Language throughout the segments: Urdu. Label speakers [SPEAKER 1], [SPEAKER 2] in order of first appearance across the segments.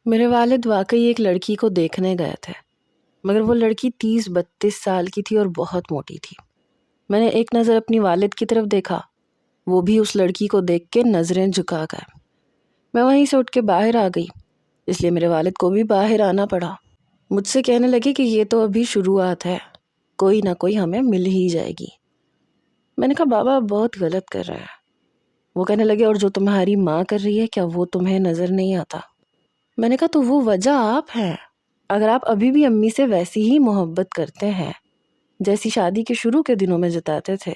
[SPEAKER 1] میرے والد واقعی ایک لڑکی کو دیکھنے گئے تھے، مگر وہ لڑکی 30-32 سال کی تھی اور بہت موٹی تھی۔ میں نے ایک نظر اپنی والد کی طرف دیکھا، وہ بھی اس لڑکی کو دیکھ کے نظریں جھکا گئے۔ میں وہیں سے اٹھ کے باہر آ گئی، اس لیے میرے والد کو بھی باہر آنا پڑا۔ مجھ سے کہنے لگے کہ یہ تو ابھی شروعات ہے، کوئی نہ کوئی ہمیں مل ہی جائے گی۔ میں نے کہا بابا بہت غلط کر رہا ہے۔ وہ کہنے لگے اور جو تمہاری ماں کر رہی ہے کیا وہ تمہیں نظر نہیں آتا؟ میں نے کہا تو وہ وجہ آپ ہیں۔ اگر آپ ابھی بھی امی سے ویسی ہی محبت کرتے ہیں جیسی شادی کے شروع کے دنوں میں جتاتے تھے،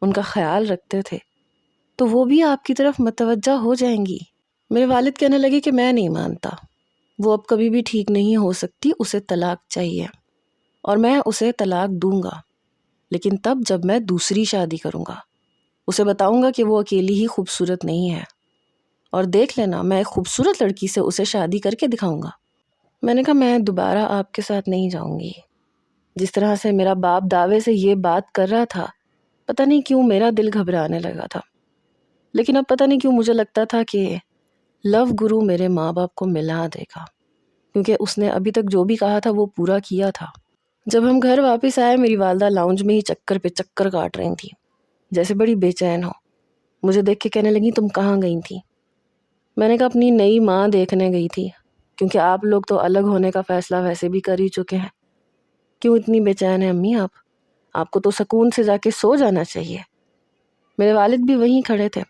[SPEAKER 1] ان کا خیال رکھتے تھے، تو وہ بھی آپ کی طرف متوجہ ہو جائیں گی۔ میرے والد کہنے لگے کہ میں نہیں مانتا، وہ اب کبھی بھی ٹھیک نہیں ہو سکتی، اسے طلاق چاہیے اور میں اسے طلاق دوں گا، لیکن تب جب میں دوسری شادی کروں گا۔ اسے بتاؤں گا کہ وہ اکیلی ہی خوبصورت نہیں ہے، اور دیکھ لینا میں ایک خوبصورت لڑکی سے اسے شادی کر کے دکھاؤں گا۔ میں نے کہا میں دوبارہ آپ کے ساتھ نہیں جاؤں گی۔ جس طرح سے میرا باپ دعوے سے یہ بات کر رہا تھا، پتہ نہیں کیوں میرا دل گھبرانے لگا تھا، لیکن اب پتہ نہیں کیوں مجھے لگتا تھا کہ لو گرو میرے ماں باپ کو ملا دے گا، کیونکہ اس نے ابھی تک جو بھی کہا تھا وہ پورا کیا تھا۔ جب ہم گھر واپس آئے، میری والدہ لاؤنج میں ہی چکر پہ چکر کاٹ رہی تھیں، جیسے بڑی بے چین ہو۔ مجھے دیکھ کے کہنے لگی تم کہاں گئی تھی؟ میں نے کہا اپنی نئی ماں دیکھنے گئی تھی، کیونکہ آپ لوگ تو الگ ہونے کا فیصلہ ویسے بھی کر ہی چکے ہیں۔ کیوں اتنی بے چین ہیں امی آپ کو تو سکون سے جا کے سو جانا چاہیے۔ میرے والد بھی وہیں کھڑے تھے۔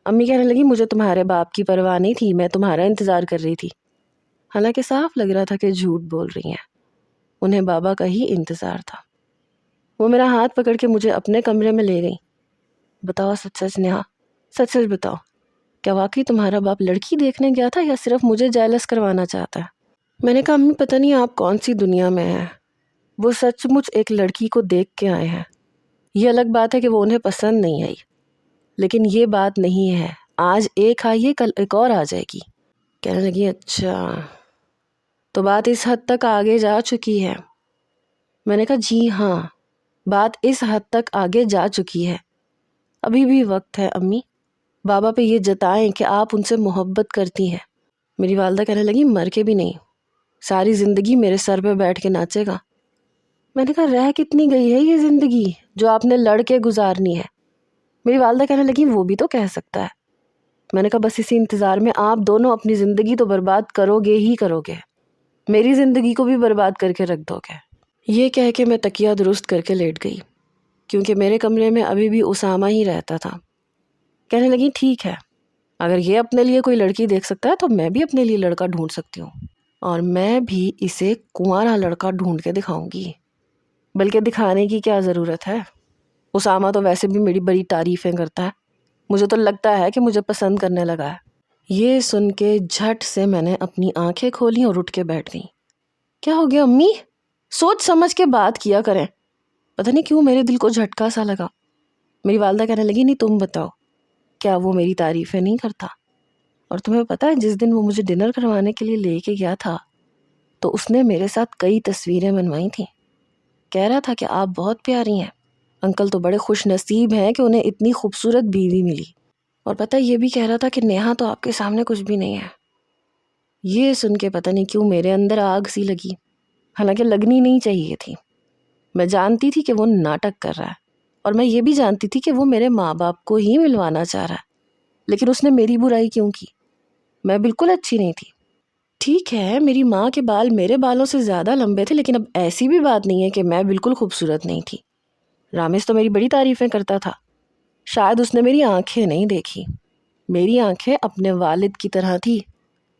[SPEAKER 1] امی کہنے لگی مجھے تمہارے باپ کی پرواہ نہیں تھی، میں تمہارا انتظار کر رہی تھی۔ حالانکہ صاف لگ رہا تھا کہ جھوٹ بول رہی ہیں، انہیں بابا کا ہی انتظار تھا۔ وہ میرا ہاتھ پکڑ کے مجھے اپنے کمرے میں لے گئی۔ بتاؤ سچ سچ نیہا، سچ سچ بتاؤ، کیا واقعی تمہارا باپ لڑکی دیکھنے گیا تھا یا صرف مجھے جیلس کروانا چاہتا ہے؟ میں نے کہا امی پتہ نہیں آپ کون سی دنیا میں ہیں، وہ سچ مچ ایک لڑکی کو دیکھ کے آئے ہیں۔ یہ الگ بات ہے کہ وہ انہیں پسند نہیں آئی، لیکن یہ بات نہیں ہے، آج ایک آئی ہے کل ایک اور آ جائے گی۔ کہنے لگی اچھا تو بات اس حد تک آگے جا چکی ہے؟ میں نے کہا جی ہاں، بات اس حد تک آگے جا چکی ہے۔ ابھی بھی وقت ہے امی، بابا پہ یہ جتائیں کہ آپ ان سے محبت کرتی ہیں۔ میری والدہ کہنے لگی مر کے بھی نہیں، ساری زندگی میرے سر پہ بیٹھ کے ناچے گا۔ میں نے کہا رہ کتنی گئی ہے یہ زندگی جو آپ نے لڑ کے گزارنی ہے؟ میری والدہ کہنے لگی وہ بھی تو کہہ سکتا ہے۔ میں نے کہا بس اسی انتظار میں آپ دونوں اپنی زندگی تو برباد کرو گے ہی کرو گے، میری زندگی کو بھی برباد کر کے رکھ دو گے۔ یہ کہہ کے میں تکیہ درست کر کے لیٹ گئی، کیونکہ میرے کمرے میں ابھی بھی اسامہ ہی رہتا تھا۔ کہنے لگی ٹھیک ہے، اگر یہ اپنے لیے کوئی لڑکی دیکھ سکتا ہے تو میں بھی اپنے لیے لڑکا ڈھونڈ سکتی ہوں، اور میں بھی اسے کنوارا لڑکا ڈھونڈ کے دکھاؤں گی۔ بلکہ دکھانے کی کیا ضرورت ہے، اسامہ تو ویسے بھی میری بڑی تعریفیں کرتا ہے، مجھے تو لگتا ہے کہ مجھے پسند کرنے لگا ہے۔ یہ سن کے جھٹ سے میں نے اپنی آنکھیں کھولیں اور اٹھ کے بیٹھ گئی۔ کیا ہو گیا امی؟ سوچ سمجھ کے بات کیا کریں۔ پتہ نہیں کیوں میرے دل کو جھٹکا سا لگا۔ میری والدہ کہنے لگی نہیں تم بتاؤ، کیا وہ میری تعریفیں نہیں کرتا؟ اور تمہیں پتہ ہے جس دن وہ مجھے ڈنر کروانے کے لیے لے کے گیا تھا تو اس نے میرے ساتھ کئی تصویریں بنوائی تھیں، کہہ رہا تھا کہ آپ بہت پیاری ہیں، انکل تو بڑے خوش نصیب ہیں کہ انہیں اتنی خوبصورت بیوی ملی، اور پتہ یہ بھی کہہ رہا تھا کہ نیہا تو آپ کے سامنے کچھ بھی نہیں ہے۔ یہ سن کے پتہ نہیں کیوں میرے اندر آگ سی لگی، حالانکہ لگنی نہیں چاہیے تھی۔ میں جانتی تھی کہ وہ ناٹک کر رہا ہے، اور میں یہ بھی جانتی تھی کہ وہ میرے ماں باپ کو ہی ملوانا چاہ رہا ہے، لیکن اس نے میری برائی کیوں کی؟ میں بالکل اچھی نہیں تھی۔ ٹھیک ہے میری ماں کے بال میرے بالوں سے زیادہ لمبے تھے، لیکن اب ایسی بھی بات نہیں ہے کہ میں بالکل خوبصورت نہیں تھی۔ رامز تو میری بڑی تعریفیں کرتا تھا، شاید اس نے میری آنکھیں نہیں دیکھی۔ میری آنکھیں اپنے والد کی طرح تھی،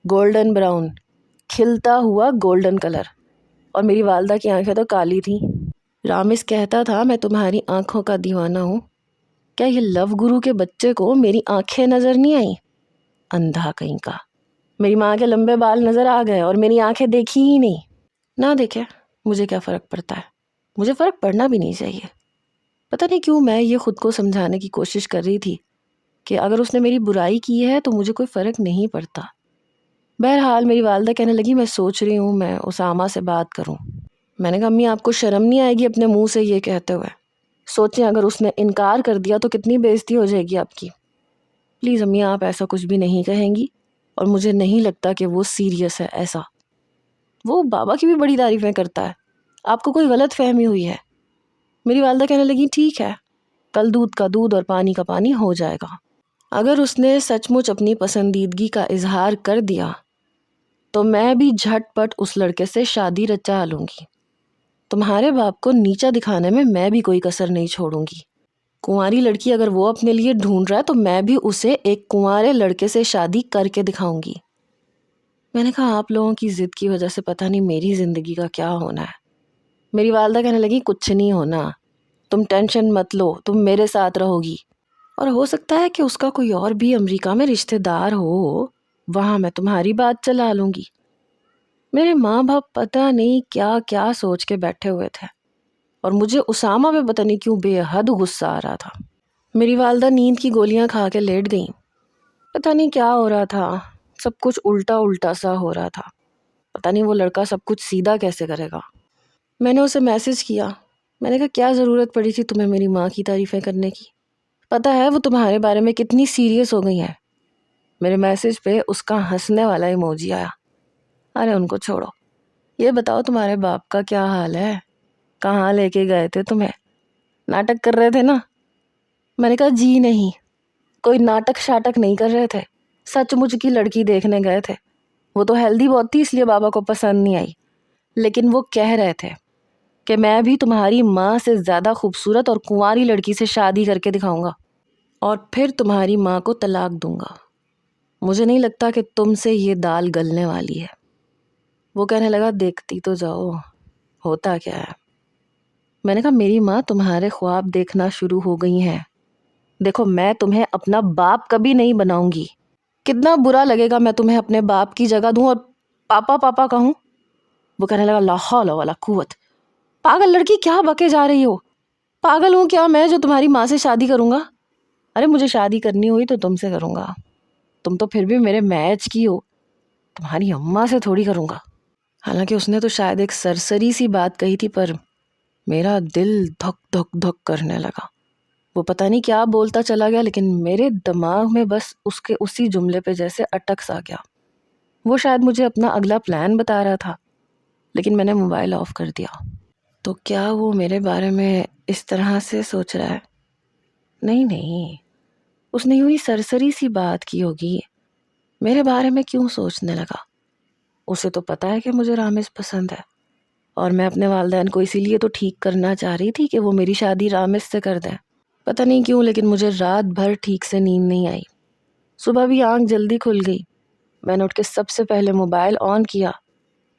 [SPEAKER 1] گولڈن براؤن، کھلتا ہوا گولڈن کلر، اور میری والدہ کی آنکھیں تو کالی تھیں۔ رامز کہتا تھا میں تمہاری آنکھوں کا دیوانہ ہوں۔ کیا یہ لو گرو کے بچے کو میری آنکھیں نظر نہیں آئیں؟ اندھا کہیں کا، میری ماں کے لمبے بال نظر آ گئے اور میری آنکھیں دیکھی ہی نہیں۔ نہ دیکھے مجھے کیا فرق پڑتا ہے، مجھے فرق پڑنا بھی نہیں چاہیے۔ پتہ نہیں کیوں میں یہ خود کو سمجھانے کی کوشش کر رہی تھی کہ اگر اس نے میری برائی کی ہے تو مجھے کوئی فرق نہیں پڑتا۔ بہرحال میری والدہ کہنے لگی میں سوچ رہی ہوں میں اسامہ سے بات کروں۔ میں نے کہا امی آپ کو شرم نہیں آئے گی اپنے منہ سے یہ کہتے ہوئے؟ سوچیں اگر اس نے انکار کر دیا تو کتنی بے عزتی ہو جائے گی آپ کی۔ پلیز امی آپ ایسا کچھ بھی نہیں کہیں گی، اور مجھے نہیں لگتا کہ وہ سیریس ہے ایسا. وہ بابا کی بھی بڑی تعریفیں کرتا ہے. آپ کو کوئی غلط فہمی ہوئی ہے. میری والدہ کہنے لگی ٹھیک ہے، کل دودھ کا دودھ اور پانی کا پانی ہو جائے گا. اگر اس نے سچ مچ اپنی پسندیدگی کا اظہار کر دیا تو میں بھی جھٹ پٹ اس لڑکے سے شادی رچا لوں گی. تمہارے باپ کو نیچا دکھانے میں میں بھی کوئی کسر نہیں چھوڑوں گی. کنواری لڑکی اگر وہ اپنے لیے ڈھونڈ رہا ہے تو میں بھی اسے ایک کنوارے لڑکے سے شادی کر کے دکھاؤں گی. میں نے کہا آپ لوگوں کی ضد کی وجہ سے پتہ نہیں میری زندگی کا کیا ہونا ہے. میری والدہ کہنے لگی کچھ نہیں ہونا، تم ٹینشن مت لو، تم میرے ساتھ رہو گی، اور ہو سکتا ہے کہ اس کا کوئی اور بھی امریکہ میں رشتہ دار ہو، وہاں میں تمہاری بات چلا لوں گی. میرے ماں باپ پتہ نہیں کیا کیا سوچ کے بیٹھے ہوئے تھے، اور مجھے اسامہ پہ پتہ نہیں کیوں بے حد غصہ آ رہا تھا. میری والدہ نیند کی گولیاں کھا کے لیٹ گئیں. پتہ نہیں کیا ہو رہا تھا، سب کچھ الٹا الٹا سا ہو رہا تھا. پتہ نہیں وہ لڑکا سب کچھ سیدھا کیسے کرے گا. میں نے اسے میسج کیا. میں نے کہا کیا ضرورت پڑی تھی تمہیں میری ماں کی تعریفیں کرنے کی؟ پتہ ہے وہ تمہارے بارے میں کتنی سیریس ہو گئی ہیں. میرے میسج پہ اس کا ہنسنے والا ایموجی آیا. ارے ان کو چھوڑو، یہ بتاؤ تمہارے باپ کا کیا حال ہے؟ کہاں لے کے گئے تھے تمہیں؟ ناٹک کر رہے تھے نا؟ میں نے کہا جی نہیں، کوئی ناٹک شاٹک نہیں کر رہے تھے، سچ مچ کی لڑکی دیکھنے گئے تھے. وہ تو ہیلدی بہت تھی اس لیے بابا کو پسند نہیں آئی، لیکن وہ کہہ رہے تھے کہ میں بھی تمہاری ماں سے زیادہ خوبصورت اور کنواری لڑکی سے شادی کر کے دکھاؤں گا اور پھر تمہاری ماں کو طلاق دوں گا. مجھے نہیں لگتا کہ تم سے یہ دال گلنے والی ہے. وہ کہنے لگا دیکھتی تو جاؤ ہوتا کیا ہے. میں نے کہا میری ماں تمہارے خواب دیکھنا شروع ہو گئی ہیں. دیکھو میں تمہیں اپنا باپ کبھی نہیں بناؤں گی. کتنا برا لگے گا میں تمہیں اپنے باپ کی جگہ دوں اور پاپا پاپا کہوں. وہ کہنے لگا لا حول ولا قوت، پاگل لڑکی کیا بکے جا رہی ہو؟ پاگل ہوں کیا میں جو تمہاری ماں سے شادی کروں گا؟ ارے مجھے شادی کرنی ہوئی تو تم سے کروں گا، تم تو پھر بھی میرے میچ کی ہو، تمہاری اماں سے تھوڑی کروں گا. حالانکہ اس نے تو شاید ایک سرسری سی بات کہی تھی، پر میرا دل دھک دھک دھک کرنے لگا. وہ پتہ نہیں کیا بولتا چلا گیا، لیکن میرے دماغ میں بس اس کے اسی جملے پہ جیسے اٹک سا گیا. وہ شاید مجھے اپنا اگلا پلان بتا رہا تھا، لیکن میں نے موبائل آف کر دیا. تو کیا وہ میرے بارے میں اس طرح سے سوچ رہا ہے؟ نہیں، اس نے یوں ہی سرسری سی بات کی ہوگی. میرے بارے میں کیوں سوچنے لگا؟ اسے تو پتہ ہے کہ مجھے رامز پسند ہے، اور میں اپنے والدین کو اسی لیے تو ٹھیک کرنا چاہ رہی تھی کہ وہ میری شادی رامز سے کر دیں. پتہ نہیں کیوں لیکن مجھے رات بھر ٹھیک سے نیند نہیں آئی. صبح بھی آنکھ جلدی کھل گئی. میں نے اٹھ کے سب سے پہلے موبائل آن کیا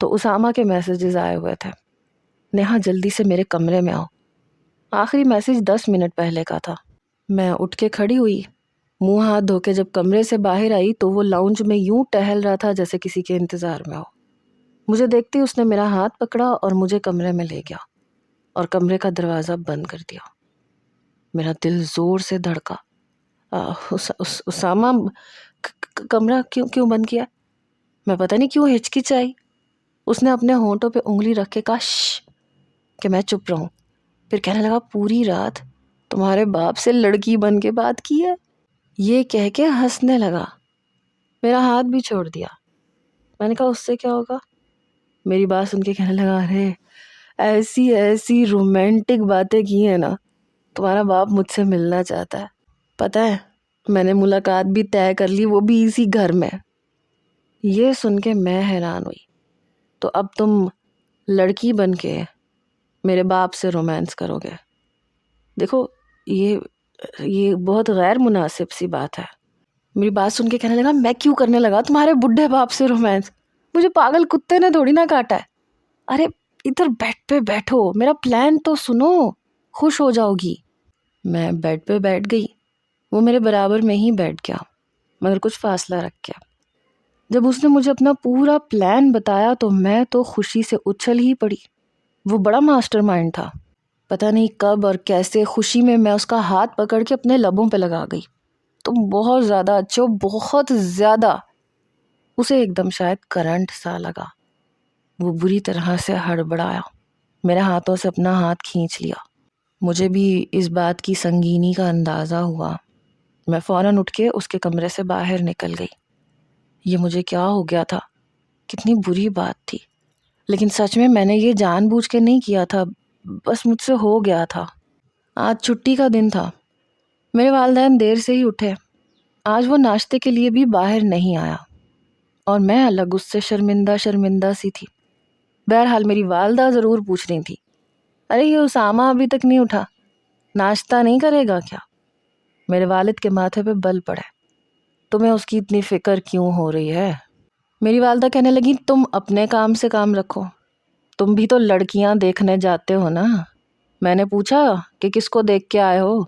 [SPEAKER 1] تو اسامہ کے میسیجز آئے ہوئے تھے. نیہا جلدی سے میرے کمرے میں آؤ. آخری میسیج 10 منٹ پہلے کا تھا. میں اٹھ کے کھڑی ہوئی، منہ ہاتھ دھو کے جب کمرے سے باہر آئی تو وہ لاؤنج میں یوں ٹہل رہا تھا جیسے کسی کے انتظار میں ہو. مجھے دیکھتے اس نے میرا ہاتھ پکڑا اور مجھے کمرے میں لے گیا اور کمرے کا دروازہ بند کر دیا. میرا دل زور سے دھڑکا. اسامہ کمرہ کیوں بند کیا؟ میں پتہ نہیں کیوں ہچکچائی. اس نے اپنے ہونٹوں پہ انگلی رکھ کے کہا شش کہ میں چپ رہوں. پھر کہنے لگا پوری رات تمہارے باپ سے لڑکی بن کے بات کی ہے. یہ کہہ کے ہنسنے لگا. میرا ہاتھ بھی چھوڑ دیا. میں نے کہا اس سے کیا ہوگا؟ میری بات سن کے کہنے لگا ارے ایسی رومانٹک باتیں کی ہیں نا، تمہارا باپ مجھ سے ملنا چاہتا ہے. پتہ ہے میں نے ملاقات بھی طے کر لی، وہ بھی اسی گھر میں. یہ سن کے میں حیران ہوئی. تو اب تم لڑکی بن کے میرے باپ سے رومانس کرو گے؟ دیکھو یہ بہت غیر مناسب سی بات ہے. میری بات سن کے کہنے لگا میں کیوں کرنے لگا تمہارے بڈھے باپ سے رومانس؟ مجھے پاگل کتے نے تھوڑی نہ کاٹا ہے. ارے ادھر بیڈ پہ بیٹھو، میرا پلان تو سنو، خوش ہو جاؤ گی. میں بیڈ پہ بیٹھ گئی. وہ میرے برابر میں ہی بیٹھ گیا مگر کچھ فاصلہ رکھ گیا. جب اس نے مجھے اپنا پورا پلان بتایا تو میں تو خوشی سے اچھل ہی پڑی. وہ بڑا ماسٹر مائنڈ تھا. پتہ نہیں کب اور کیسے خوشی میں اس کا ہاتھ پکڑ کے اپنے لبوں پہ لگا گئی. تم بہت زیادہ اچھے ہو، بہت زیادہ. اسے ایک دم شاید کرنٹ سا لگا. وہ بری طرح سے ہڑبڑایا، میرے ہاتھوں سے اپنا ہاتھ کھینچ لیا. مجھے بھی اس بات کی سنگینی کا اندازہ ہوا. میں فوراً اٹھ کے اس کے کمرے سے باہر نکل گئی. یہ مجھے کیا ہو گیا تھا، کتنی بری بات تھی، لیکن سچ میں نے یہ جان بوجھ کے نہیں کیا تھا، بس مجھ سے ہو گیا تھا۔ آج چھٹی کا دن تھا، میرے والدین دیر سے ہی اٹھے۔ آج وہ ناشتے کے لیے بھی باہر نہیں آیا اور میں الگ اس سے شرمندہ سی تھی۔ بہرحال میری والدہ ضرور پوچھ رہی تھی، ارے یہ اسامہ ابھی تک نہیں اٹھا، ناشتہ نہیں کرے گا کیا؟ میرے والد کے ماتھے پہ بل پڑے، تمہیں اس کی اتنی فکر کیوں ہو رہی ہے؟ میری والدہ کہنے لگی، تم اپنے کام سے کام رکھو، تم بھی تو لڑکیاں دیکھنے جاتے ہو نا۔ میں نے پوچھا کہ کس کو دیکھ کے آئے ہو؟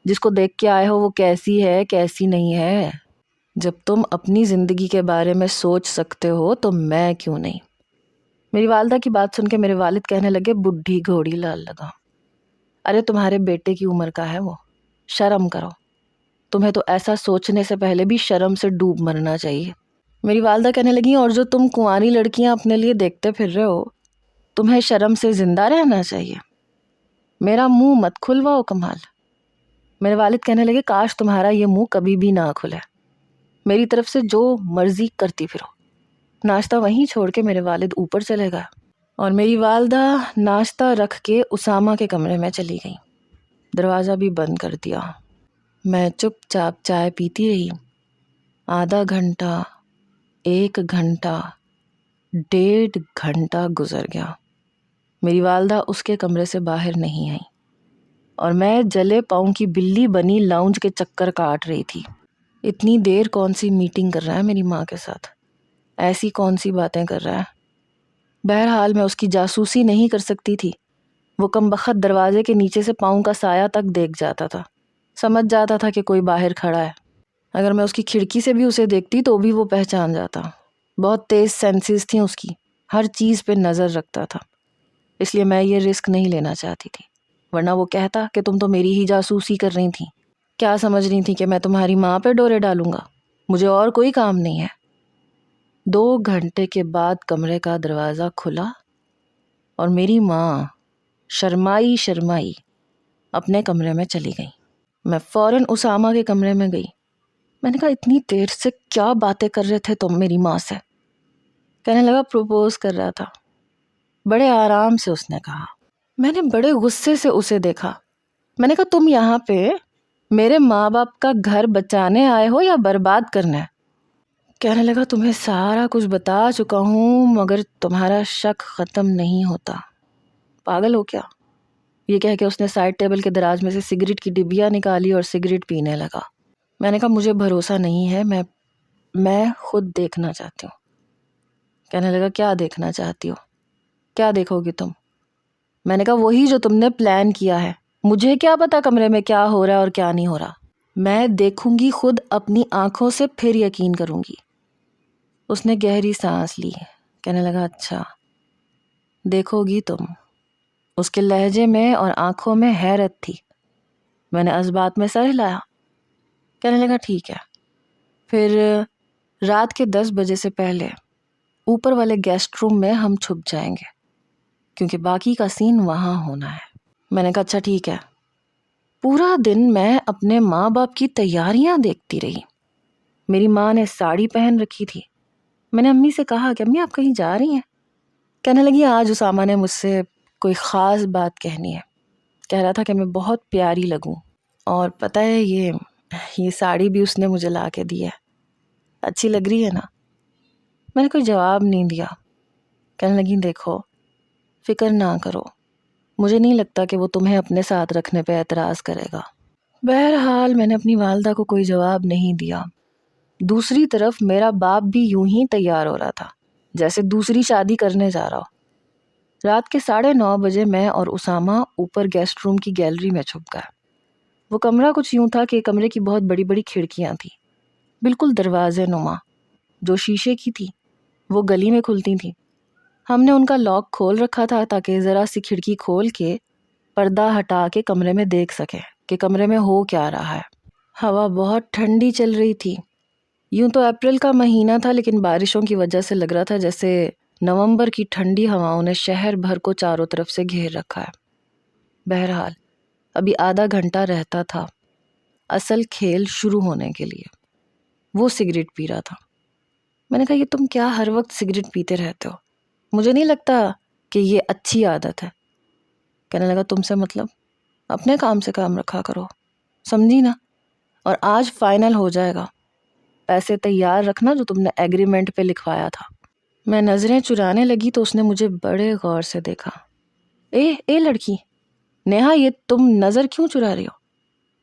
[SPEAKER 1] جس کو دیکھ کے آئے ہو وہ کیسی ہے کیسی نہیں ہے؟ جب تم اپنی زندگی کے بارے میں سوچ سکتے ہو تو میں کیوں نہیں؟ میری والدہ کی بات سن کے میرے والد کہنے لگے، بڈھی گھوڑی لال لگا، ارے تمہارے بیٹے کی عمر کا ہے وہ، شرم کرو، تمہیں تو ایسا سوچنے سے پہلے بھی شرم سے ڈوب مرنا چاہیے۔ میری والدہ کہنے لگی، اور جو تم کنواری لڑکیاں اپنے لیے دیکھتے پھر رہے ہو، تمہیں شرم سے زندہ رہنا چاہیے، میرا منہ مت کھلواؤ کمال۔ میرے والد کہنے لگے، کاش تمہارا یہ منہ کبھی بھی نہ کھلے، میری طرف سے جو مرضی کرتی پھرو۔ ناشتہ وہیں چھوڑ کے میرے والد اوپر چلے گئے اور میری والدہ ناشتہ رکھ کے اسامہ کے کمرے میں چلی گئی، دروازہ بھی بند کر دیا۔ میں چپ چاپ چائے پیتی رہی۔ آدھا گھنٹہ، 1 گھنٹہ، 1.5 گھنٹہ گزر گیا، میری والدہ اس کے کمرے سے باہر نہیں آئی اور میں جلے پاؤں کی بلی بنی لاؤنج کے چکر کاٹ رہی تھی۔ اتنی دیر کون سی میٹنگ کر رہا ہے میری ماں کے ساتھ، ایسی کون سی باتیں کر رہا ہے؟ بہرحال میں اس کی جاسوسی نہیں کر سکتی تھی، وہ کم بخت دروازے کے نیچے سے پاؤں کا سایہ تک دیکھ جاتا تھا، سمجھ جاتا تھا کہ کوئی باہر کھڑا ہے۔ اگر میں اس کی کھڑکی سے بھی اسے دیکھتی تو بھی وہ پہچان جاتا، بہت تیز سینسز تھیں اس کی، ہر چیز پہ نظر رکھتا تھا، اس لیے میں یہ رسک نہیں لینا چاہتی تھی، ورنہ وہ کہتا کہ تم تو میری ہی جاسوسی کر رہی تھی، کیا سمجھ رہی تھی کہ میں تمہاری ماں پہ ڈورے ڈالوں گا؟ مجھے اور کوئی کام نہیں ہے۔ 2 گھنٹے کے بعد کمرے کا دروازہ کھلا اور میری ماں شرمائی اپنے کمرے میں چلی گئی۔ میں فوراً اسامہ کے کمرے میں گئی۔ میں نے کہا، اتنی دیر سے کیا باتیں کر رہے تھے تم میری ماں سے؟ کہنے لگا، پروپوز کر رہا تھا، بڑے آرام سے اس نے کہا۔ میں نے بڑے غصے سے اسے دیکھا، میں نے کہا، تم یہاں پہ میرے ماں باپ کا گھر بچانے آئے ہو یا برباد کرنا ہے؟ کہنے لگا، تمہیں سارا کچھ بتا چکا ہوں مگر تمہارا شک ختم نہیں ہوتا، پاگل ہو کیا؟ یہ کہہ کے اس نے سائڈ ٹیبل کے دراز میں سے سگریٹ کی ڈبیا نکالی اور سگریٹ پینے لگا۔ میں نے کہا، مجھے بھروسہ نہیں ہے، میں خود دیکھنا چاہتی ہوں۔ کہنے لگا، کیا دیکھنا چاہتی ہو؟ کیا دیکھو گی تم؟ میں نے کہا، وہی جو تم نے پلان کیا ہے، مجھے کیا پتا کمرے میں کیا ہو رہا ہے اور کیا نہیں ہو رہا، میں دیکھوں گی خود اپنی آنکھوں سے، پھر یقین کروں گی۔ اس نے گہری سانس لی، کہنے لگا، اچھا دیکھو گی تم؟ اس کے لہجے میں اور آنکھوں میں حیرت تھی۔ میں نے اس بات میں سر ہلایا۔ کہنے لگا، ٹھیک ہے، پھر رات کے 10 بجے سے پہلے اوپر والے گیسٹ روم میں ہم چھپ جائیں گے، کیونکہ باقی کا سین وہاں ہونا ہے۔ میں نے کہا، اچھا ٹھیک ہے۔ پورا دن میں اپنے ماں باپ کی تیاریاں دیکھتی رہی۔ میری ماں نے ساڑی پہن رکھی تھی۔ میں نے امی سے کہا کہ امی آپ کہیں جا رہی ہیں؟ کہنے لگی، آج اسامہ نے مجھ سے کوئی خاص بات کہنی ہے، کہہ رہا تھا کہ میں بہت پیاری لگوں، اور پتہ ہے یہ ساڑی بھی اس نے مجھے لا کے دی ہے، اچھی لگ رہی ہے نا؟ میں نے کوئی جواب نہیں دیا۔ کہنے لگی، دیکھو فکر نہ کرو، مجھے نہیں لگتا کہ وہ تمہیں اپنے ساتھ رکھنے پہ اعتراض کرے گا۔ بہرحال میں نے اپنی والدہ کو کوئی جواب نہیں دیا۔ دوسری طرف میرا باپ بھی یوں ہی تیار ہو رہا تھا جیسے دوسری شادی کرنے جا رہا ہو۔ رات کے 9:30 بجے میں اور اسامہ اوپر گیسٹ روم کی گیلری میں چھپ گئے۔ وہ کمرہ کچھ یوں تھا کہ کمرے کی بہت بڑی بڑی کھڑکیاں تھیں، بالکل دروازے نما، جو شیشے کی تھی وہ گلی میں کھلتی تھیں۔ ہم نے ان کا لاک کھول رکھا تھا تاکہ ذرا سی کھڑکی کھول کے پردہ ہٹا کے کمرے میں دیکھ سکیں کہ کمرے میں ہو کیا رہا ہے۔ ہوا بہت ٹھنڈی چل رہی تھی، یوں تو اپریل کا مہینہ تھا لیکن بارشوں کی وجہ سے لگ رہا تھا جیسے نومبر کی ٹھنڈی ہواؤں نے شہر بھر کو چاروں طرف سے گھیر رکھا ہے۔ بہرحال ابھی آدھا گھنٹہ رہتا تھا اصل کھیل شروع ہونے کے لیے۔ وہ سگریٹ پی رہا تھا، میں نے کہا یہ تم کیا ہر وقت سگریٹ پیتے رہتے ہو، مجھے نہیں لگتا کہ یہ اچھی عادت ہے۔ کہنے لگا تم سے مطلب، اپنے کام سے کام رکھا کرو، سمجھی نا، اور آج فائنل ہو جائے گا، پیسے تیار رکھنا جو تم نے ایگریمنٹ پہ لکھوایا تھا۔ میں نظریں چرانے لگی تو اس نے مجھے بڑے غور سے دیکھا۔ اے لڑکی، نیہا یہ تم نظر کیوں چرا رہی ہو؟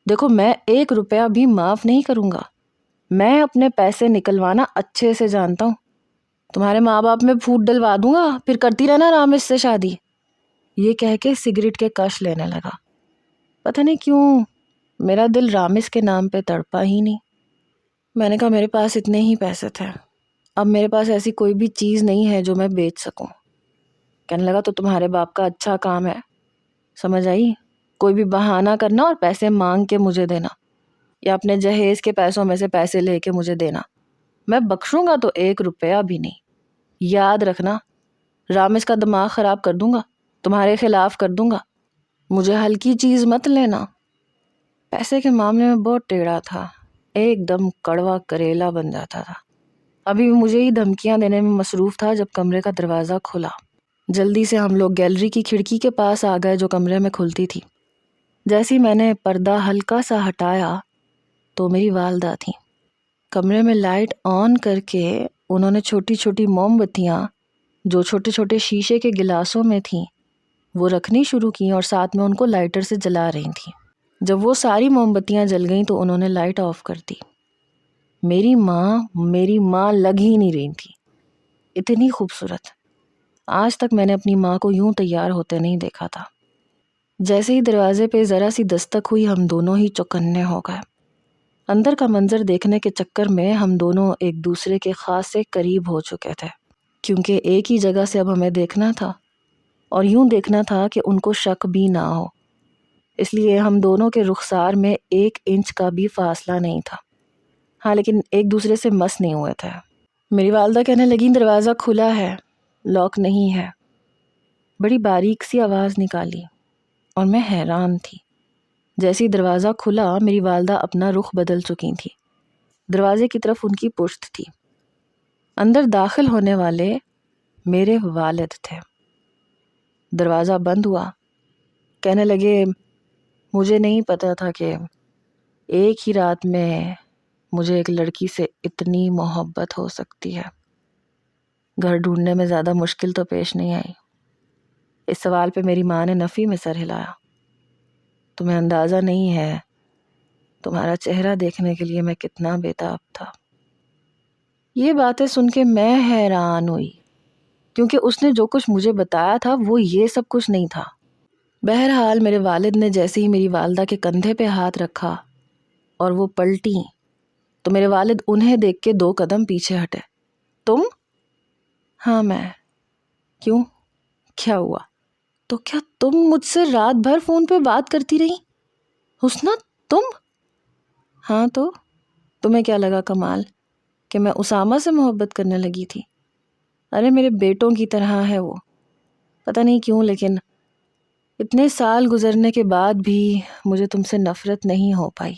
[SPEAKER 1] دیکھو میں 1 روپیہ بھی معاف نہیں کروں گا، میں اپنے پیسے نکلوانا اچھے سے جانتا ہوں، تمہارے ماں باپ میں پھوٹ ڈلوا دوں گا، پھر کرتی رہنا رامش سے شادی۔ یہ کہہ کے سگریٹ کے کش لینے لگا۔ پتہ نہیں کیوں میرا دل رامش کے نام پہ تڑپا ہی نہیں۔ میں نے کہا میرے پاس اتنے ہی پیسے تھے، اب میرے پاس ایسی کوئی بھی چیز نہیں ہے جو میں بیچ سکوں۔ کہنے لگا تو تمہارے باپ کا اچھا کام ہے، سمجھ آئی، کوئی بھی بہانہ کرنا اور پیسے مانگ کے مجھے دینا، یا اپنے جہیز کے پیسوں میں سے پیسے لے کے مجھے دینا، میں بخشوں گا تو 1 روپیہ بھی نہیں۔ یاد رکھنا رامش کا دماغ خراب کر دوں گا، تمہارے خلاف کر دوں گا، مجھے ہلکی چیز مت لینا۔ پیسے کے معاملے میں بہت ٹیڑھا تھا، ایک دم کڑوا کریلا بن جاتا تھا۔ ابھی بھی مجھے ہی دھمکیاں دینے میں مصروف تھا جب کمرے کا دروازہ کھلا۔ جلدی سے ہم لوگ گیلری کی کھڑکی کے پاس آ گئے جو کمرے میں کھلتی تھی۔ جیسے میں نے پردہ ہلکا سا ہٹایا تو میری والدہ تھیں۔ کمرے میں لائٹ آن کر کے انہوں نے چھوٹی چھوٹی موم بتیاں جو چھوٹے چھوٹے شیشے کے گلاسوں میں تھیں وہ رکھنی شروع کی اور ساتھ میں ان کو لائٹر سے جلا رہی تھیں۔ جب وہ ساری موم بتیاں جل گئیں تو انہوں نے لائٹ آف کر دی۔ میری ماں لگ ہی نہیں رہی تھی، اتنی خوبصورت، آج تک میں نے اپنی ماں کو یوں تیار ہوتے نہیں دیکھا تھا۔ جیسے ہی دروازے پہ ذرا سی دستک ہوئی ہم دونوں ہی چوکنے ہو گئے۔ اندر کا منظر دیکھنے کے چکر میں ہم دونوں ایک دوسرے کے خاصے قریب ہو چکے تھے، کیونکہ ایک ہی جگہ سے اب ہمیں دیکھنا تھا اور یوں دیکھنا تھا کہ ان کو شک بھی نہ ہو، اس لیے ہم دونوں کے رخسار میں 1 انچ کا بھی فاصلہ نہیں تھا۔ ہاں لیکن ایک دوسرے سے مس نہیں ہوئے تھے۔ میری والدہ کہنے لگی دروازہ کھلا ہے، لاک نہیں ہے۔ بڑی باریک سی آواز نکالی اور میں حیران تھی۔ جیسے ہی دروازہ کھلا میری والدہ اپنا رخ بدل چکی تھی، دروازے کی طرف ان کی پشت تھی۔ اندر داخل ہونے والے میرے والد تھے۔ دروازہ بند ہوا، کہنے لگے مجھے نہیں پتا تھا کہ ایک ہی رات میں مجھے ایک لڑکی سے اتنی محبت ہو سکتی ہے۔ گھر ڈھونڈنے میں زیادہ مشکل تو پیش نہیں آئی۔ اس سوال پہ میری ماں نے نفی میں سر ہلایا۔ تمہیں اندازہ نہیں ہے تمہارا چہرہ دیکھنے کے لیے میں کتنا بےتاب تھا۔ یہ باتیں سن کے میں حیران ہوئی، کیونکہ اس نے جو کچھ مجھے بتایا تھا وہ یہ سب کچھ نہیں تھا۔ بہرحال میرے والد نے جیسے ہی میری والدہ کے کندھے پہ ہاتھ رکھا اور وہ پلٹی تو میرے والد انہیں دیکھ کے 2 قدم پیچھے ہٹے۔ تم؟ ہاں میں۔ کیوں؟ کیا ہوا؟ تو کیا تم مجھ سے رات بھر فون پہ بات کرتی رہی؟ حسنہ تم؟ ہاں تو تمہیں کیا لگا کمال کہ میں اسامہ سے محبت کرنے لگی تھی؟ ارے میرے بیٹوں کی طرح ہے وہ، پتہ نہیں کیوں لیکن اتنے سال گزرنے کے بعد بھی مجھے تم سے نفرت نہیں ہو پائی،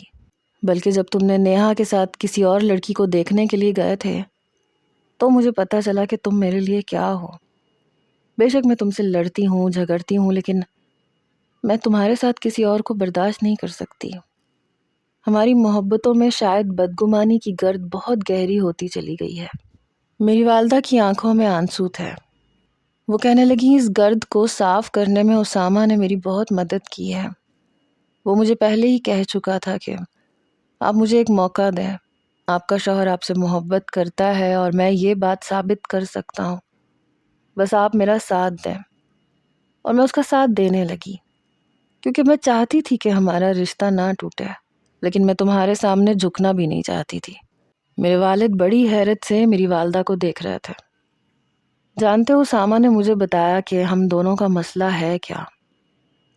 [SPEAKER 1] بلکہ جب تم نے نیہا کے ساتھ کسی اور لڑکی کو دیکھنے کے لیے گئے تھے تو مجھے پتہ چلا کہ تم میرے لیے کیا ہو۔ بے شک میں تم سے لڑتی ہوں، جھگڑتی ہوں، لیکن میں تمہارے ساتھ کسی اور کو برداشت نہیں کر سکتی۔ ہماری محبتوں میں شاید بدگمانی کی گرد بہت گہری ہوتی چلی گئی ہے۔ میری والدہ کی آنکھوں میں آنسو تھے۔ وہ کہنے لگی اس گرد کو صاف کرنے میں اسامہ نے میری بہت مدد کی ہے۔ وہ مجھے پہلے ہی کہہ چکا تھا کہ آپ مجھے ایک موقع دیں، آپ کا شوہر آپ سے محبت کرتا ہے اور میں یہ بات ثابت کر سکتا ہوں، بس آپ میرا ساتھ دیں۔ اور میں اس کا ساتھ دینے لگی، کیونکہ میں چاہتی تھی کہ ہمارا رشتہ نہ ٹوٹے، لیکن میں تمہارے سامنے جھکنا بھی نہیں چاہتی تھی۔ میرے والد بڑی حیرت سے میری والدہ کو دیکھ رہے تھے۔ جانتے ہو اسامہ نے مجھے بتایا کہ ہم دونوں کا مسئلہ ہے کیا؟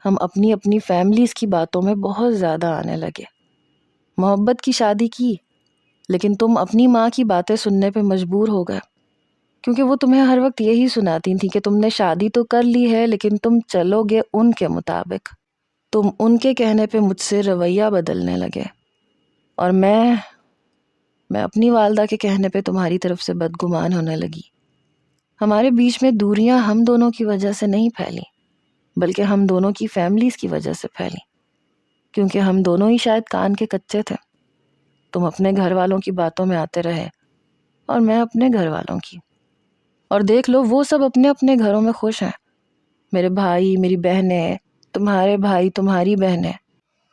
[SPEAKER 1] ہم اپنی اپنی فیملیز کی باتوں میں بہت زیادہ آنے لگے۔ محبت کی شادی کی، لیکن تم اپنی ماں کی باتیں سننے پہ مجبور ہو گئے، کیونکہ وہ تمہیں ہر وقت یہی سناتی تھیں کہ تم نے شادی تو کر لی ہے لیکن تم چلو گے ان کے مطابق۔ تم ان کے کہنے پہ مجھ سے رویہ بدلنے لگے، اور میں میں اپنی والدہ کے کہنے پہ تمہاری طرف سے بدگمان ہونے لگی۔ ہمارے بیچ میں دوریاں ہم دونوں کی وجہ سے نہیں پھیلی، بلکہ ہم دونوں کی فیملیز کی وجہ سے پھیلی، کیونکہ ہم دونوں ہی شاید کان کے کچے تھے۔ تم اپنے گھر والوں کی باتوں میں آتے رہے اور میں اپنے گھر والوں کی، اور دیکھ لو وہ سب اپنے اپنے گھروں میں خوش ہیں۔ میرے بھائی، میری بہنیں، تمہارے بھائی، تمہاری بہنیں،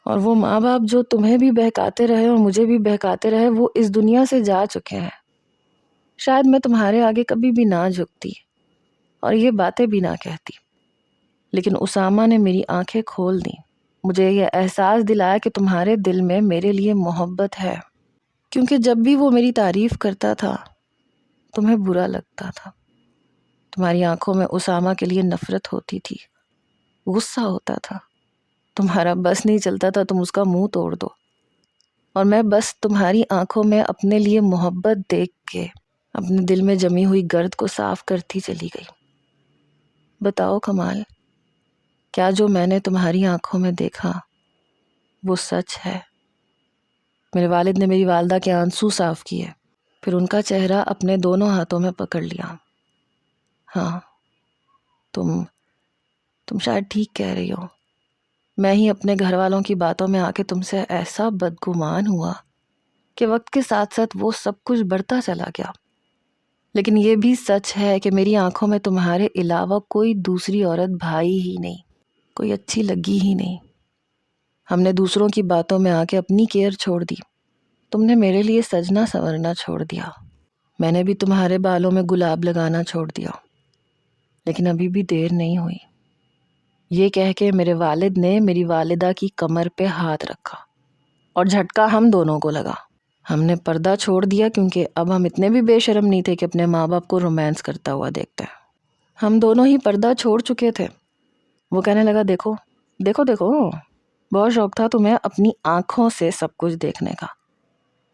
[SPEAKER 1] اور وہ ماں باپ جو تمہیں بھی بہکاتے رہے اور مجھے بھی بہکاتے رہے، وہ اس دنیا سے جا چکے ہیں۔ شاید میں تمہارے آگے کبھی بھی نہ جھکتی اور یہ باتیں بھی نہ کہتی، لیکن اسامہ نے میری آنکھیں کھول دیں، مجھے یہ احساس دلایا کہ تمہارے دل میں میرے لیے محبت ہے، کیونکہ جب بھی وہ میری تعریف کرتا تھا تمہیں برا لگتا تھا۔ تمہاری آنکھوں میں اسامہ کے لیے نفرت ہوتی تھی، غصہ ہوتا تھا، تمہارا بس نہیں چلتا تھا تم اس کا منہ توڑ دو، اور میں بس تمہاری آنکھوں میں اپنے لیے محبت دیکھ کے اپنے دل میں جمی ہوئی گرد کو صاف کرتی چلی گئی۔ بتاؤ کمال، کیا جو میں نے تمہاری آنکھوں میں دیکھا وہ سچ ہے؟ میرے والد نے میری والدہ کے آنسو صاف کیے، پھر ان کا چہرہ اپنے دونوں ہاتھوں میں پکڑ لیا۔ ہاں، تم شاید ٹھیک کہہ رہی ہو، میں ہی اپنے گھر والوں کی باتوں میں آ کے تم سے ایسا بدگمان ہوا کہ وقت کے ساتھ ساتھ وہ سب کچھ بڑھتا چلا گیا۔ لیکن یہ بھی سچ ہے کہ میری آنکھوں میں تمہارے علاوہ کوئی دوسری عورت بھائی ہی نہیں، کوئی اچھی لگی ہی نہیں۔ ہم نے دوسروں کی باتوں میں آ کے اپنی کیئر چھوڑ دی، تم نے میرے لیے سجنا سنورنا چھوڑ دیا، میں نے بھی تمہارے بالوں میں گلاب لگانا چھوڑ دیا، لیکن ابھی بھی دیر نہیں ہوئی۔ یہ کہہ کے میرے والد نے میری والدہ کی کمر پہ ہاتھ رکھا اور جھٹکا ہم دونوں کو لگا۔ ہم نے پردہ چھوڑ دیا کیونکہ اب ہم اتنے بھی بے شرم نہیں تھے کہ اپنے ماں باپ کو رومانس کرتا ہوا دیکھتے ہیں۔ ہم دونوں ہی پردہ چھوڑ چکے تھے۔ وہ کہنے لگا، دیکھو دیکھو دیکھو، بہت شوق تھا تمہیں اپنی آنکھوں سے سب کچھ دیکھنے کا،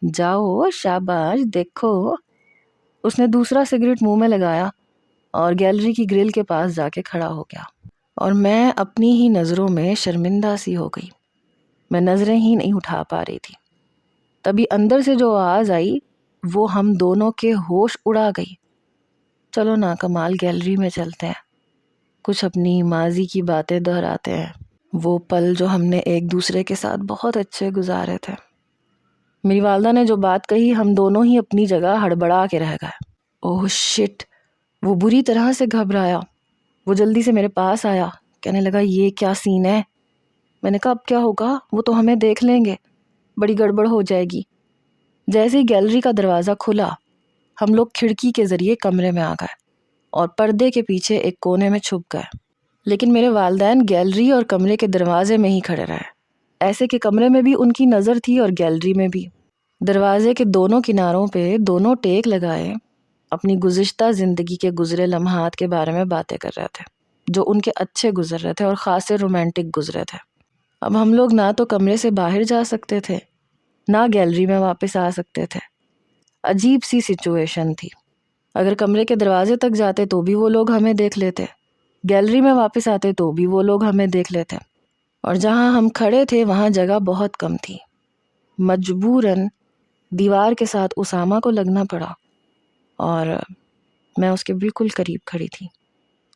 [SPEAKER 1] جاؤ شاباش دیکھو۔ اس نے دوسرا سگریٹ منہ میں لگایا اور گیلری کی گرل کے پاس جا کے کھڑا ہو گیا، اور میں اپنی ہی نظروں میں شرمندہ سی ہو گئی، میں نظریں ہی نہیں اٹھا پا رہی تھی۔ تبھی اندر سے جو آواز آئی وہ ہم دونوں کے ہوش اڑا گئی۔ چلو نا کمال، گیلری میں چلتے ہیں، کچھ اپنی ماضی کی باتیں دہراتے ہیں، وہ پل جو ہم نے ایک دوسرے کے ساتھ بہت اچھے گزارے تھے۔ میری والدہ نے جو بات کہی ہم دونوں ہی اپنی جگہ ہڑبڑا کے رہ گئے۔ اوہ شٹ! وہ بری طرح سے گھبرایا، وہ جلدی سے میرے پاس آیا، کہنے لگا یہ کیا سین ہے؟ میں نے کہا اب کیا ہوگا، وہ تو ہمیں دیکھ لیں گے، بڑی گڑبڑ ہو جائے گی۔ جیسے ہی گیلری کا دروازہ کھلا ہم لوگ کھڑکی کے ذریعے کمرے میں آ گئے اور پردے کے پیچھے ایک کونے میں چھپ گئے، لیکن میرے والدین گیلری اور کمرے کے دروازے میں ہی کھڑے رہے، ایسے کہ کمرے میں بھی ان کی نظر تھی اور گیلری میں بھی۔ دروازے کے دونوں کناروں پہ دونوں ٹیک لگائے اپنی گزشتہ زندگی کے گزرے لمحات کے بارے میں باتیں کر رہے تھے، جو ان کے اچھے گزر رہے تھے اور خاصے رومانٹک گزرے تھے۔ اب ہم لوگ نہ تو کمرے سے باہر جا سکتے تھے، نہ گیلری میں واپس آ سکتے تھے۔ عجیب سی سچویشن تھی۔ اگر کمرے کے دروازے تک جاتے تو بھی وہ لوگ ہمیں دیکھ لیتے، گیلری میں واپس آتے تو بھی وہ لوگ ہمیں دیکھ لیتے، اور جہاں ہم کھڑے تھے وہاں جگہ بہت کم تھی۔ مجبوراً دیوار کے ساتھ اسامہ کو لگنا پڑا اور میں اس کے بالکل قریب کھڑی تھی۔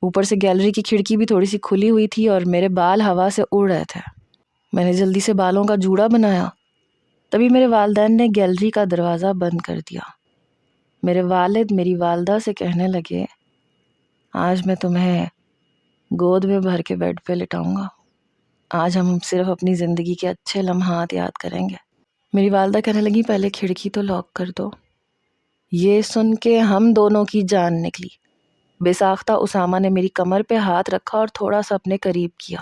[SPEAKER 1] اوپر سے گیلری کی کھڑکی بھی تھوڑی سی کھلی ہوئی تھی اور میرے بال ہوا سے اڑ رہے تھے۔ میں نے جلدی سے بالوں کا جوڑا بنایا، تبھی میرے والدین نے گیلری کا دروازہ بند کر دیا۔ میرے والد میری والدہ سے کہنے لگے، آج میں تمہیں گود میں بھر کے بیڈ پہ لٹاؤں گا، آج ہم صرف اپنی زندگی کے اچھے لمحات یاد کریں گے۔ میری والدہ کہنے لگی، پہلے کھڑکی تو لاک کر دو۔ یہ سن کے ہم دونوں کی جان نکلی۔ بے ساختہ اسامہ نے میری کمر پہ ہاتھ رکھا اور تھوڑا سا اپنے قریب کیا،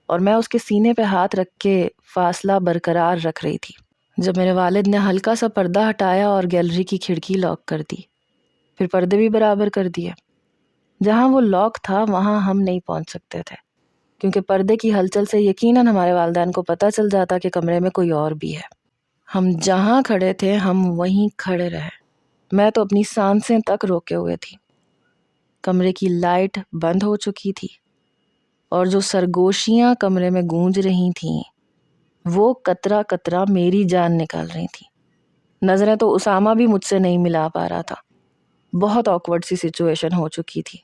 [SPEAKER 1] اور میں اس کے سینے پہ ہاتھ رکھ کے فاصلہ برقرار رکھ رہی تھی جب میرے والد نے ہلکا سا پردہ ہٹایا اور گیلری کی کھڑکی لاک کر دی، پھر پردے بھی برابر کر دیے۔ جہاں وہ لاک تھا وہاں ہم نہیں پہنچ سکتے تھے، کیونکہ پردے کی ہلچل سے یقیناً ہمارے والدین کو پتہ چل جاتا کہ کمرے میں کوئی اور بھی ہے۔ ہم جہاں کھڑے تھے ہم وہیں کھڑے رہے، میں تو اپنی سانسیں تک روکے ہوئے تھی۔ کمرے کی لائٹ بند ہو چکی تھی اور جو سرگوشیاں کمرے میں گونج رہی تھیں وہ قطرہ قطرہ میری جان نکال رہی تھی۔ نظریں تو اسامہ بھی مجھ سے نہیں ملا پا رہا تھا۔ بہت آکورڈ سی سچویشن ہو چکی تھی۔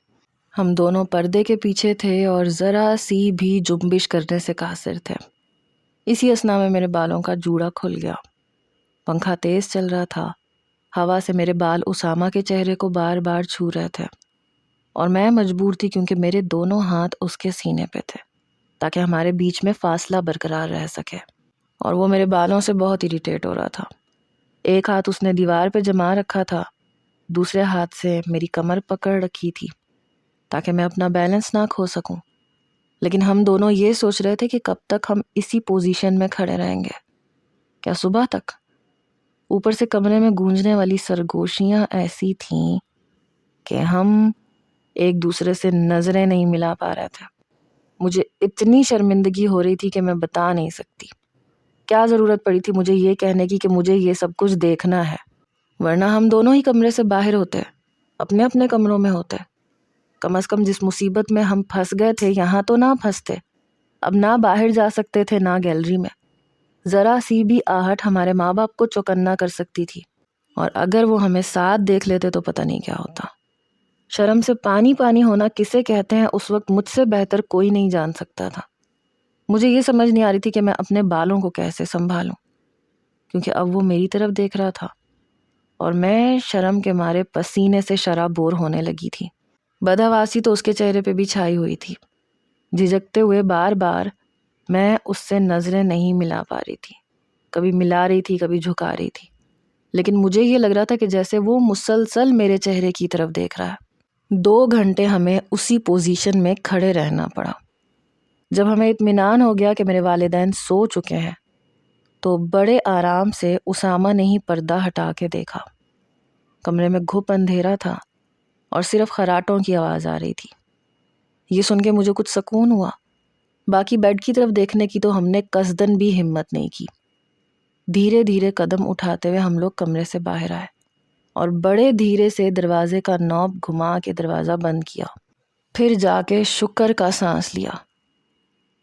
[SPEAKER 1] ہم دونوں پردے کے پیچھے تھے اور ذرا سی بھی جنبش کرنے سے قاصر تھے۔ اسی اثنا میں میرے بالوں کا جوڑا کھل گیا۔ پنکھا تیز چل رہا تھا، ہوا سے میرے بال اسامہ کے چہرے کو بار بار چھو رہے تھے، اور میں مجبور تھی کیونکہ میرے دونوں ہاتھ اس کے سینے پہ تھے تاکہ ہمارے بیچ میں فاصلہ برقرار رہ سکے، اور وہ میرے بالوں سے بہت اریٹیٹ ہو رہا تھا۔ ایک ہاتھ اس نے دیوار پہ جما رکھا تھا، دوسرے ہاتھ سے میری کمر پکڑ رکھی تھی تاکہ میں اپنا بیلنس نہ کھو سکوں، لیکن ہم دونوں یہ سوچ رہے تھے کہ کب تک ہم اسی پوزیشن میں کھڑے رہیں گے، کیا صبح تک؟ اوپر سے کمرے میں گونجنے والی سرگوشیاں ایسی تھیں کہ ہم ایک دوسرے سے نظریں نہیں ملا پا رہے تھے۔ مجھے اتنی شرمندگی ہو رہی تھی کہ میں بتا نہیں سکتی۔ کیا ضرورت پڑی تھی مجھے یہ کہنے کی کہ مجھے یہ سب کچھ دیکھنا ہے، ورنہ ہم دونوں ہی کمرے سے باہر ہوتے، اپنے اپنے کمروں میں ہوتے۔ کم از کم جس مصیبت میں ہم پھنس گئے تھے یہاں تو نہ پھنستے۔ اب نہ باہر جا سکتے تھے نہ گیلری میں۔ ذرا سی بھی آہٹ ہمارے ماں باپ کو چوکنا کر سکتی تھی، اور اگر وہ ہمیں ساتھ دیکھ لیتے تو پتہ نہیں کیا ہوتا۔ شرم سے پانی پانی ہونا کسے کہتے ہیں اس وقت مجھ سے بہتر کوئی نہیں جان سکتا تھا۔ مجھے یہ سمجھ نہیں آ رہی تھی کہ میں اپنے بالوں کو کیسے سنبھالوں، کیونکہ اب وہ میری طرف دیکھ رہا تھا اور میں شرم کے مارے پسینے سے شرابور ہونے لگی تھی۔ بدحواسی تو اس کے چہرے پہ بھی چھائی ہوئی تھی۔ جھجکتے ہوئے بار بار میں اس سے نظریں نہیں ملا پا رہی تھی، کبھی ملا رہی تھی کبھی جھکا رہی تھی، لیکن مجھے یہ لگ رہا تھا کہ جیسے وہ مسلسل میرے چہرے کی طرف دیکھ رہا ہے۔ 2 گھنٹے ہمیں اسی پوزیشن میں کھڑے رہنا پڑا۔ جب ہمیں اطمینان ہو گیا کہ میرے والدین سو چکے ہیں تو بڑے آرام سے اسامہ نے ہی پردہ ہٹا کے دیکھا۔ کمرے میں گھپ اندھیرا تھا اور صرف خراٹوں کی آواز آ رہی تھی۔ یہ سن کے مجھے کچھ سکون ہوا۔ باقی بیڈ کی طرف دیکھنے کی تو ہم نے قصدن بھی ہمت نہیں کی۔ دھیرے دھیرے قدم اٹھاتے ہوئے ہم لوگ کمرے سے باہر آئے اور بڑے دھیرے سے دروازے کا نوب گھما کے دروازہ بند کیا، پھر جا کے شکر کا سانس لیا۔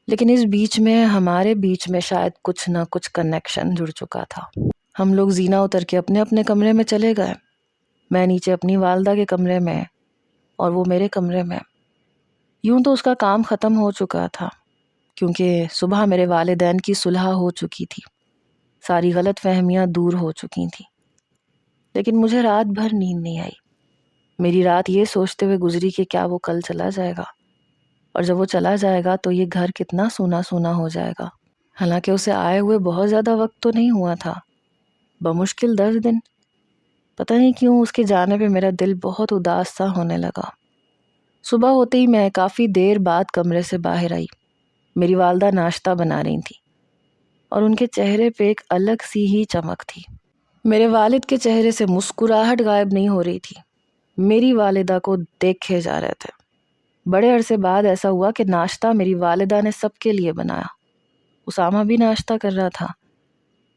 [SPEAKER 1] لیکن اس بیچ میں ہمارے بیچ میں شاید کچھ نہ کچھ کنیکشن جڑ چکا تھا۔ ہم لوگ زینہ اتر کے اپنے اپنے کمرے میں چلے گئے، میں نیچے اپنی والدہ کے کمرے میں اور وہ میرے کمرے میں۔ یوں تو اس کا کام ختم ہو چکا تھا کیونکہ صبح میرے والدین کی صلح ہو چکی تھی، ساری غلط فہمیاں دور ہو چکی تھیں، لیکن مجھے رات بھر نیند نہیں آئی۔ میری رات یہ سوچتے ہوئے گزری کہ کیا وہ کل چلا جائے گا، اور جب وہ چلا جائے گا تو یہ گھر کتنا سونا سونا ہو جائے گا۔ حالانکہ اسے آئے ہوئے بہت زیادہ وقت تو نہیں ہوا تھا، بمشکل 10 دن۔ پتہ نہیں کیوں اس کے جانے پہ میرا دل بہت اداس سا ہونے لگا۔ صبح ہوتے ہی میں کافی دیر بعد کمرے سے باہر آئی۔ میری والدہ ناشتہ بنا رہی تھی اور ان کے چہرے پہ ایک الگ سی ہی چمک تھی۔ میرے والد کے چہرے سے مسکراہٹ غائب نہیں ہو رہی تھی، میری والدہ کو دیکھے جا رہے تھے۔ بڑے عرصے بعد ایسا ہوا کہ ناشتہ میری والدہ نے سب کے لیے بنایا۔ اسامہ بھی ناشتہ کر رہا تھا،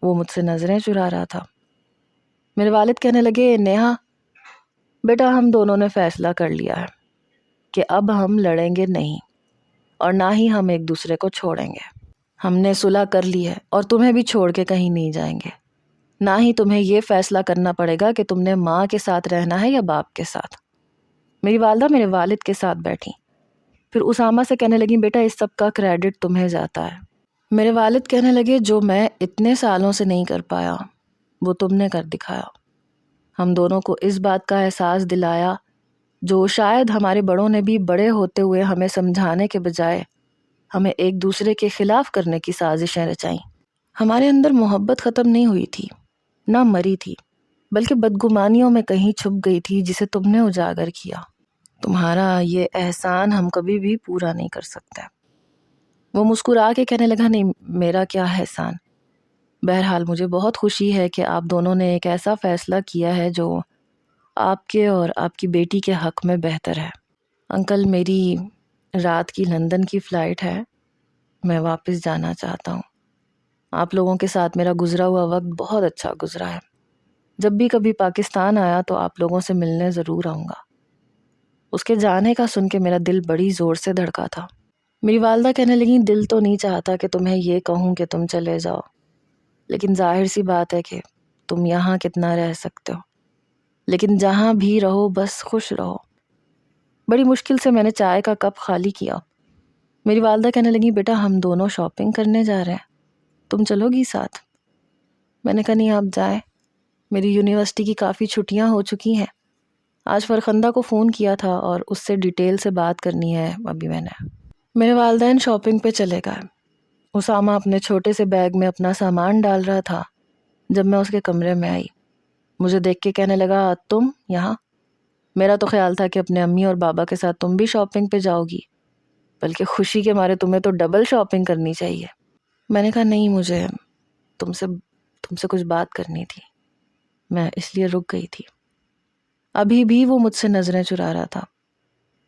[SPEAKER 1] وہ مجھ سے نظریں چرا رہا تھا۔ میرے والد کہنے لگے، نیہا بیٹا ہم دونوں نے فیصلہ کر لیا ہے کہ اب ہم لڑیں گے نہیں اور نہ ہی ہم ایک دوسرے کو چھوڑیں گے۔ ہم نے صلح کر لی ہے اور تمہیں بھی چھوڑ کے کہیں نہیں جائیں گے، نہ ہی تمہیں یہ فیصلہ کرنا پڑے گا کہ تم نے ماں کے ساتھ رہنا ہے یا باپ کے ساتھ۔ میری والدہ میرے والد کے ساتھ بیٹھی، پھر اسامہ سے کہنے لگی، بیٹا اس سب کا کریڈٹ تمہیں جاتا ہے۔ میرے والد کہنے لگے، جو میں اتنے سالوں سے نہیں کر پایا وہ تم نے کر دکھایا۔ ہم دونوں کو اس بات کا احساس دلایا جو شاید ہمارے بڑوں نے بھی بڑے ہوتے ہوئے ہمیں سمجھانے کے بجائے ہمیں ایک دوسرے کے خلاف کرنے کی سازشیں رچائیں۔ ہمارے اندر محبت ختم نہیں ہوئی تھی، نہ مری تھی، بلکہ بدگمانیوں میں کہیں چھپ گئی تھی جسے تم نے اجاگر کیا۔ تمہارا یہ احسان ہم کبھی بھی پورا نہیں کر سکتے۔ وہ مسکرا کے کہنے لگا، نہیں میرا کیا احسان، بہرحال مجھے بہت خوشی ہے کہ آپ دونوں نے ایک ایسا فیصلہ کیا ہے جو آپ کے اور آپ کی بیٹی کے حق میں بہتر ہے۔ انکل میری رات کی لندن کی فلائٹ ہے، میں واپس جانا چاہتا ہوں۔ آپ لوگوں کے ساتھ میرا گزرا ہوا وقت بہت اچھا گزرا ہے، جب بھی کبھی پاکستان آیا تو آپ لوگوں سے ملنے ضرور آؤں گا۔ اس کے جانے کا سن کے میرا دل بڑی زور سے دھڑکا تھا۔ میری والدہ کہنے لگیں، دل تو نہیں چاہتا کہ تمہیں یہ کہوں کہ تم چلے جاؤ، لیکن ظاہر سی بات ہے کہ تم یہاں کتنا رہ سکتے ہو، لیکن جہاں بھی رہو بس خوش رہو۔ بڑی مشکل سے میں نے چائے کا کپ خالی کیا۔ میری والدہ کہنے لگی بیٹا ہم دونوں شاپنگ کرنے جا رہے ہیں، تم چلو گی ساتھ؟ میں نے کہا نہیں آپ جائیں، میری یونیورسٹی کی کافی چھٹیاں ہو چکی ہیں۔ آج فرخندہ کو فون کیا تھا اور اس سے ڈیٹیل سے بات کرنی ہے ابھی میں نے۔ میرے والدین شاپنگ پہ چلے گئے۔ اسامہ اپنے چھوٹے سے بیگ میں اپنا سامان ڈال رہا تھا جب میں اس کے کمرے میں آئی۔ مجھے دیکھ کے کہنے لگا تم یہاں؟ میرا تو خیال تھا کہ اپنے امی اور بابا کے ساتھ تم بھی شاپنگ پہ جاؤ گی، بلکہ خوشی کے مارے تمہیں تو ڈبل شاپنگ کرنی چاہیے۔ میں نے کہا نہیں مجھے تم سے کچھ بات کرنی تھی، میں اس لیے رک گئی تھی۔ ابھی بھی وہ مجھ سے نظریں چرا رہا تھا۔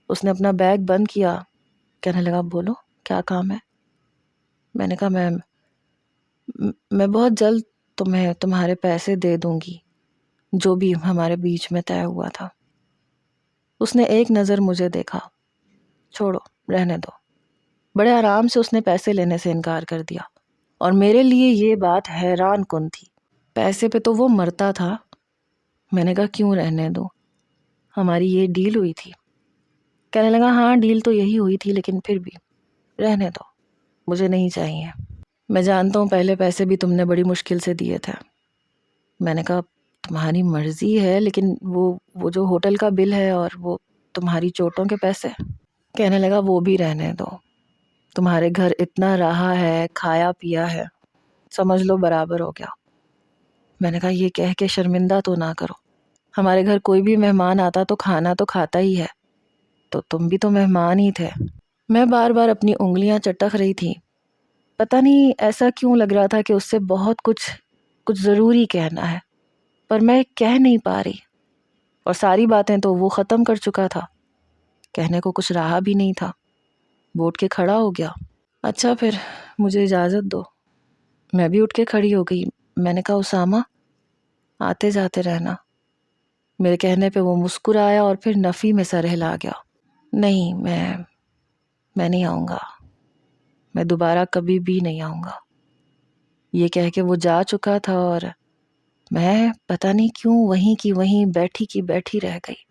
[SPEAKER 1] اس نے اپنا بیگ بند کیا، کہنے لگا بولو کیا کام ہے؟ میں نے کہا میں بہت جلد تمہیں تمہارے پیسے دے دوں گی جو بھی ہمارے بیچ میں طے ہوا تھا۔ اس نے ایک نظر مجھے دیکھا، چھوڑو رہنے دو۔ بڑے آرام سے اس نے پیسے لینے سے انکار کر دیا، اور میرے لیے یہ بات حیران کن تھی۔ پیسے پہ تو وہ مرتا تھا۔ میں نے کہا کیوں رہنے دو، ہماری یہ ڈیل ہوئی تھی۔ کہنے لگا ہاں ڈیل تو یہی ہوئی تھی، لیکن پھر بھی رہنے دو، مجھے نہیں چاہیے۔ میں جانتا ہوں پہلے پیسے بھی تم نے بڑی مشکل سے دیے تھے۔ میں نے کہا تمہاری مرضی ہے، لیکن وہ جو ہوٹل کا بل ہے اور وہ تمہاری چوٹوں کے پیسے۔ کہنے لگا وہ بھی رہنے دو، تمہارے گھر اتنا رہا ہے، کھایا پیا ہے، سمجھ لو برابر ہو گیا۔ میں نے کہا یہ کہہ کے شرمندہ تو نہ کرو، ہمارے گھر کوئی بھی مہمان آتا تو کھانا تو کھاتا ہی ہے، تو تم بھی تو مہمان ہی تھے۔ میں بار بار اپنی انگلیاں چٹک رہی تھی۔ پتہ نہیں ایسا کیوں لگ رہا تھا کہ اس سے بہت کچھ ضروری کہنا ہے، پر میں کہہ نہیں پا رہی، اور ساری باتیں تو وہ ختم کر چکا تھا، کہنے کو کچھ رہا بھی نہیں تھا۔ وہ اٹھ کے کھڑا ہو گیا۔ اچھا پھر مجھے اجازت دو۔ میں بھی اٹھ کے کھڑی ہو گئی۔ میں نے کہا اسامہ آتے جاتے رہنا۔ میرے کہنے پہ وہ مسکرایا اور پھر نفی میں سر ہلا گیا۔ نہیں میں نہیں آؤں گا، میں دوبارہ کبھی بھی نہیں آؤں گا، یہ کہہ کے وہ جا چکا تھا، اور میں پتہ نہیں کیوں وہیں کی وہیں بیٹھی کی بیٹھی رہ گئی۔